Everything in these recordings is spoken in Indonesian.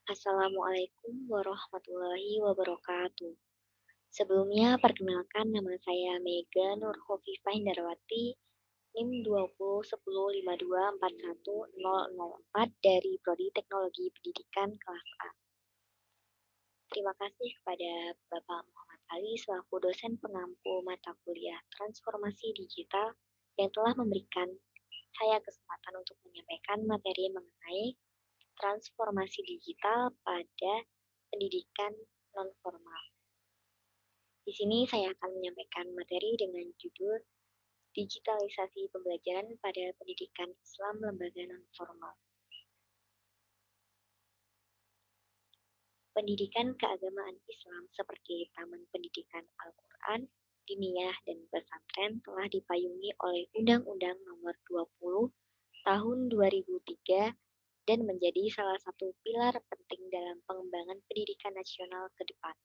Assalamualaikum warahmatullahi wabarakatuh. Sebelumnya, perkenalkan nama saya Mega Nur Khofifah Indarwati, NIM 201052410004 dari Prodi Teknologi Pendidikan kelas A. Terima kasih kepada Bapak Muhammad Ali selaku dosen pengampu mata kuliah Transformasi Digital yang telah memberikan saya kesempatan untuk menyampaikan materi mengenai transformasi digital pada pendidikan non-formal. Di sini saya akan menyampaikan materi dengan judul Digitalisasi Pembelajaran pada Pendidikan Islam Lembaga Non-Formal. Pendidikan keagamaan Islam seperti Taman Pendidikan Al-Quran, Diniyah, dan Pesantren telah dipayungi oleh Undang-Undang Nomor 20 Tahun 2003 dan menjadi salah satu pilar penting dalam pengembangan pendidikan nasional ke depan.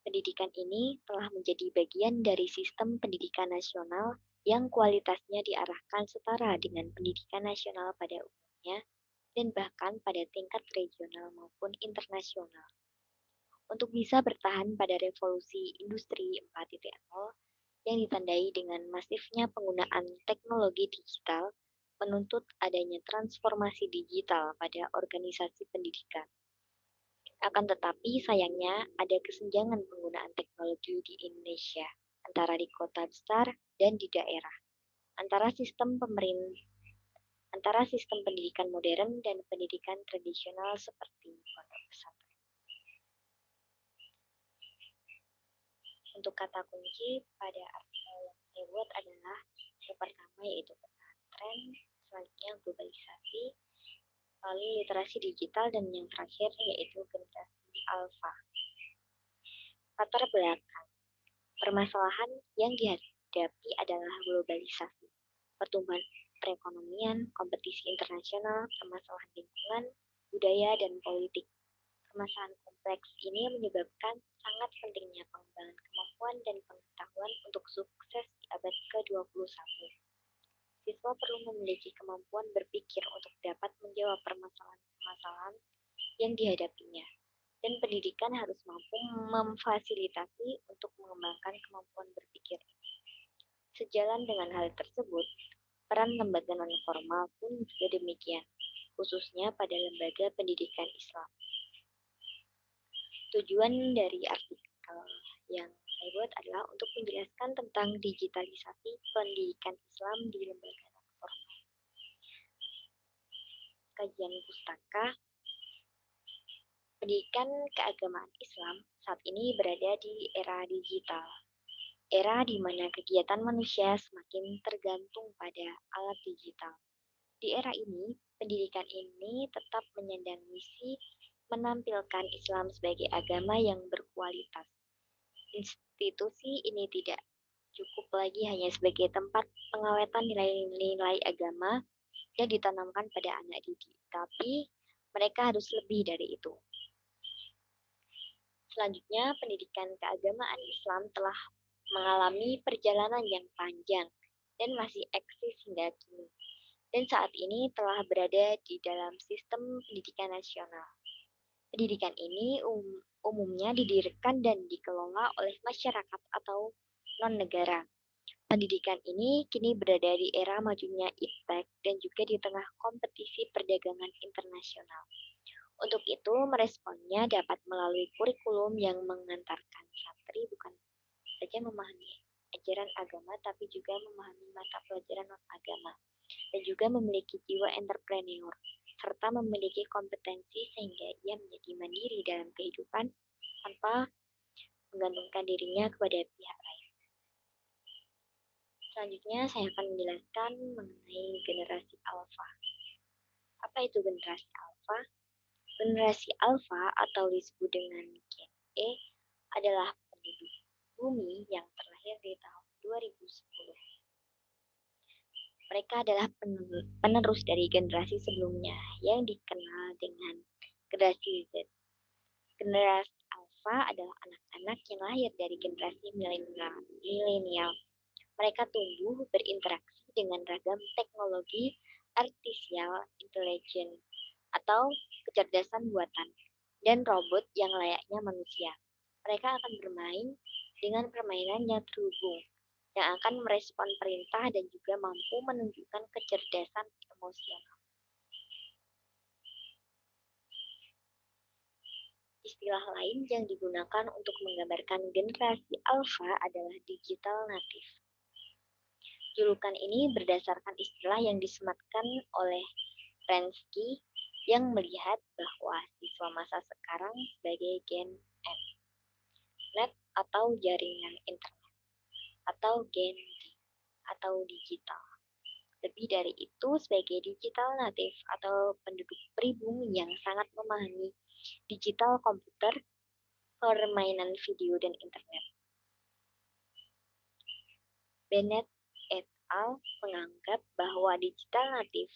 Pendidikan ini telah menjadi bagian dari sistem pendidikan nasional yang kualitasnya diarahkan setara dengan pendidikan nasional pada umumnya dan bahkan pada tingkat regional maupun internasional. Untuk bisa bertahan pada revolusi industri 4.0 yang ditandai dengan masifnya penggunaan teknologi digital, menuntut adanya transformasi digital pada organisasi pendidikan. Akan tetapi sayangnya ada kesenjangan penggunaan teknologi di Indonesia antara di kota besar dan di daerah, antara sistem pendidikan modern dan pendidikan tradisional seperti pondok pesantren. Untuk kata kunci pada artikel yang saya buat adalah yang pertama yaitu pesantren, selanjutnya globalisasi, lalu literasi digital, dan yang terakhir yaitu generasi alfa. Latar belakang permasalahan yang dihadapi adalah globalisasi, pertumbuhan perekonomian, kompetisi internasional, permasalahan lingkungan, budaya, dan politik. Permasalahan kompleks ini menyebabkan sangat pentingnya pengembangan kemampuan dan pengetahuan untuk sukses di abad ke-21. Siswa perlu memiliki kemampuan berpikir untuk dapat menjawab permasalahan-permasalahan yang dihadapinya, dan pendidikan harus mampu memfasilitasi untuk mengembangkan kemampuan berpikir ini. Sejalan dengan hal tersebut, peran lembaga non-formal pun juga demikian, khususnya pada lembaga pendidikan Islam. Tujuan dari artikel yang saya buat adalah untuk menjelaskan tentang digitalisasi pendidikan Islam di lembaga non-formal. Kajian pustaka pendidikan keagamaan Islam saat ini berada di era digital. Era di mana kegiatan manusia semakin tergantung pada alat digital. Di era ini, pendidikan ini tetap menyandang misi menampilkan Islam sebagai agama yang berkualitas. Institusi ini tidak cukup lagi hanya sebagai tempat pengawetan nilai-nilai agama yang ditanamkan pada anak didik, tapi mereka harus lebih dari itu. Selanjutnya, pendidikan keagamaan Islam telah mengalami perjalanan yang panjang dan masih eksis hingga kini, dan saat ini telah berada di dalam sistem pendidikan nasional. Pendidikan ini umumnya didirikan dan dikelola oleh masyarakat atau non-negara. Pendidikan ini kini berada di era majunya iptek dan juga di tengah kompetisi perdagangan internasional. Untuk itu, meresponnya dapat melalui kurikulum yang mengantarkan santri bukan saja memahami ajaran agama, tapi juga memahami mata pelajaran non-agama, dan juga memiliki jiwa entrepreneur, serta memiliki kompetensi sehingga ia menjadi mandiri dalam kehidupan tanpa menggantungkan dirinya kepada pihak lain. Selanjutnya, saya akan menjelaskan mengenai generasi alfa. Apa itu generasi alfa? Generasi alfa atau disebut dengan Gen E adalah penduduk bumi yang terlahir di tahun 2010. Mereka adalah penerus dari generasi sebelumnya yang dikenal dengan generasi Z. Generasi alfa adalah anak-anak yang lahir dari generasi milenial. Mereka tumbuh berinteraksi dengan ragam teknologi artificial intelligence atau kecerdasan buatan, dan robot yang layaknya manusia. Mereka akan bermain dengan permainan yang terhubung, yang akan merespon perintah dan juga mampu menunjukkan kecerdasan emosional. Istilah lain yang digunakan untuk menggambarkan generasi alfa adalah digital native. Julukan ini berdasarkan istilah yang disematkan oleh Prensky yang melihat bahwa siswa masa sekarang sebagai Gen N, net atau jaringan internet, atau Gen D, atau digital. Lebih dari itu, sebagai digital native atau penduduk pribumi yang sangat memahami digital komputer, permainan video, dan internet. Bennett et al. Menganggap bahwa digital native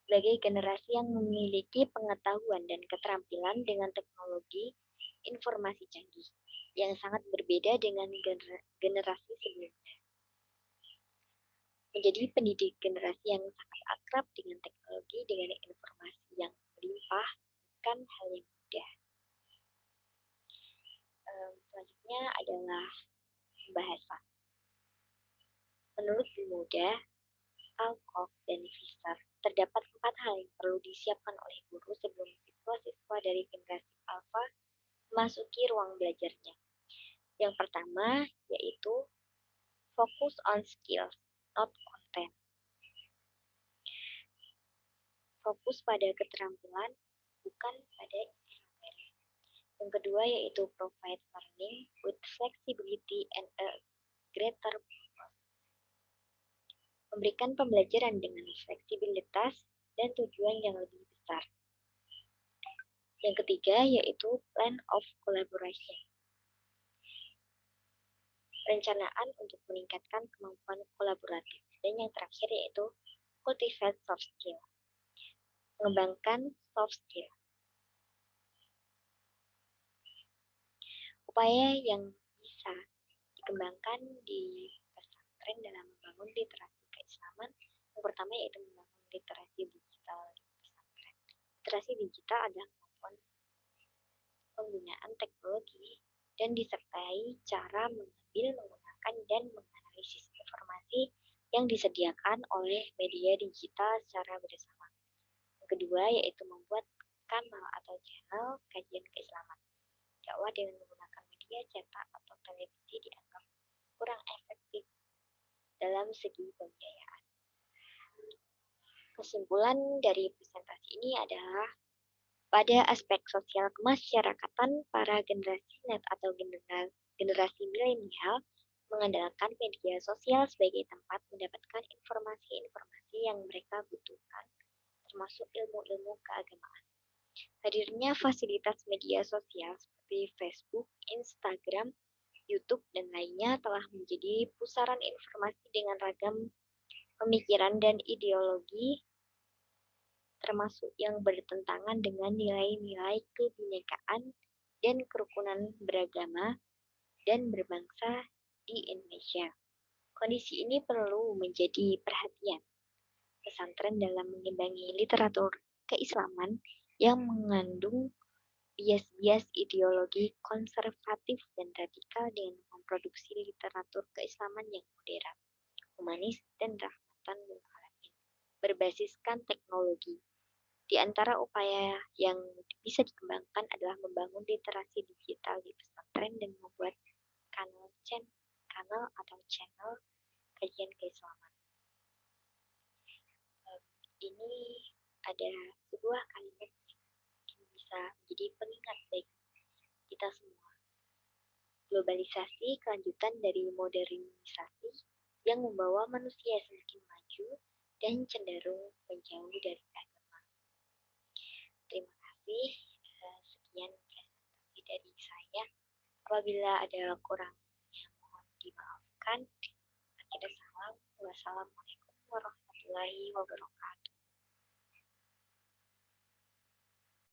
sebagai generasi yang memiliki pengetahuan dan keterampilan dengan teknologi informasi canggih, yang sangat berbeda dengan generasi sebelumnya. Menjadi pendidik generasi yang sangat akrab dengan teknologi, dengan informasi yang melimpah, bukan hal yang mudah. Selanjutnya adalah bahasa. Menurut Muda, Alcock, dan Fisher, terdapat 4 hal yang perlu disiapkan oleh guru sebelum siswa-siswa dari generasi alfa memasuki ruang belajarnya. Yang pertama yaitu focus on skills, not content. Fokus pada keterampilan, bukan pada isi materi. Yang kedua yaitu provide learning with flexibility and a greater purpose. Memberikan pembelajaran dengan fleksibilitas dan tujuan yang lebih besar. Yang ketiga yaitu plan of collaboration. Perencanaan untuk meningkatkan kemampuan kolaboratif. Dan yang terakhir yaitu cultivate soft skill. Mengembangkan soft skill. Upaya yang bisa dikembangkan di pesantren dalam membangun literasi keislaman, yang pertama yaitu membangun literasi digital di pesantren. Literasi digital adalah kemampuan penggunaan teknologi dan disertai cara mengambil, menggunakan, dan menganalisis informasi yang disediakan oleh media digital secara bersama. Yang kedua yaitu membuat kanal atau channel kajian keislaman. Dakwah dengan menggunakan media cetak atau televisi dianggap kurang efektif dalam segi pembiayaan. Kesimpulan dari presentasi ini adalah pada aspek sosial kemasyarakatan, para generasi net atau generasi milenial mengandalkan media sosial sebagai tempat mendapatkan informasi-informasi yang mereka butuhkan, termasuk ilmu-ilmu keagamaan. Hadirnya fasilitas media sosial seperti Facebook, Instagram, YouTube, dan lainnya telah menjadi pusaran informasi dengan ragam pemikiran dan ideologi, termasuk yang bertentangan dengan nilai-nilai kebinekaan dan kerukunan beragama dan berbangsa di Indonesia. Kondisi ini perlu menjadi perhatian pesantren dalam mengimbangi literatur keislaman yang mengandung bias-bias ideologi konservatif dan radikal dengan memproduksi literatur keislaman yang modern, humanis, dan rahmatan lil alamin, berbasiskan teknologi. Di antara upaya yang bisa dikembangkan adalah membangun literasi digital di pesantren dan membuat kanal atau channel kajian keislaman. Ini ada sebuah kalimat yang bisa menjadi pengingat bagi kita semua. Globalisasi kelanjutan dari modernisasi yang membawa manusia semakin maju dan cenderung menjauh dari agama. Terima kasih. Sekian presentasi dari saya. Apabila ada kurangnya mohon dimaafkan. Akhirnya salam. Wassalamualaikum warahmatullahi wabarakatuh.